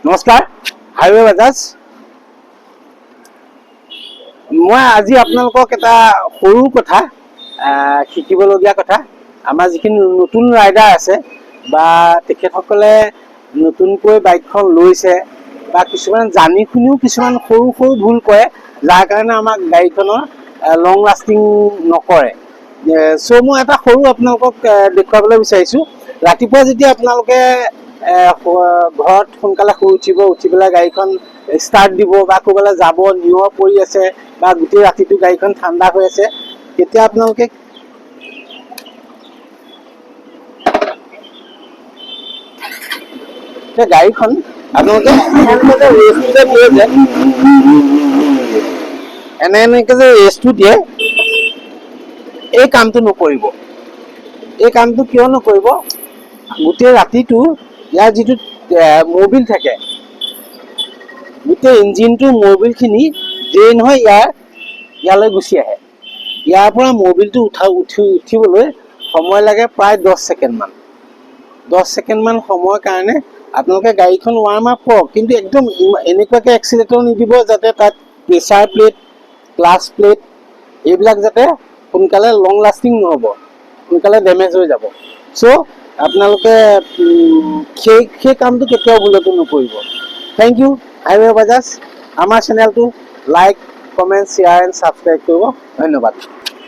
নমস্কাৰ, হাইৱে বাজাজ। মই আজি আপোনালোকক এটা সৰু কথা শিকিবলগীয়া কথা। আমাৰ যিখিনি নতুন ৰাইডাৰ আছে বা তেখেতসকলে নতুনকৈ বাইকখন লৈছে বা কিছুমান জানি শুনিও কিছুমান সৰু সৰু ভুল কৰে, যাৰ কাৰণে আমাক গাড়ীখনৰ লং লাষ্টিং নকৰে। চ' মই এটা সৰু আপোনালোকক দেখুৱাবলৈ বিচাৰিছোঁ। ৰাতিপুৱা যেতিয়া আপোনালোকে ঘৰত সোনকালে শুই উঠি পেলাই গাড়ীখন ষ্টাৰ্ট দিব বা ক'ৰবালৈ যাব, নিয়ৰ পৰি আছে বা গোটেই ৰাতিটো গাড়ীখন ঠাণ্ডা হৈ আছে, তেতিয়া আপোনালোকে গাড়ীখন আপোনালোকে এনেকে যে ৰেষ্টটো দিয়ে, এই কামটো নকৰিব। এই কামটো কিয় নকৰিব? গোটেই ৰাতিটো ইয়াৰ যিটো মবিল থাকে, গোটেই ইঞ্জিনটোৰ মবিলখিনি ড্ৰেইন হৈ ইয়ালৈ গুচি আহে। ইয়াৰ পৰা মবিলটো উঠিবলৈ সময় লাগে প্ৰায় 10 ছেকেণ্ডমান। 10 ছেকেণ্ডমান সময়ৰ কাৰণে আপোনালোকে গাড়ীখন ৱাৰ্ম আপ কৰক, কিন্তু একদম এনেকুৱাকৈ এক্সিলেটৰ নিদিব যাতে তাত প্ৰেছাৰ প্লেট, ক্লাছ প্লেট এইবিলাক যাতে সোনকালে লং লাষ্টিং নহ'ব, সোনকালে ডেমেজ হৈ যাব। চ' আপোনালোকে সেই কামটো কেতিয়াও ভুলতো নকৰিব। থেংক ইউ হাইৱে বাজাজ। আমাৰ চেনেলটো like, comment, share and subscribe কৰিব। ধন্যবাদ।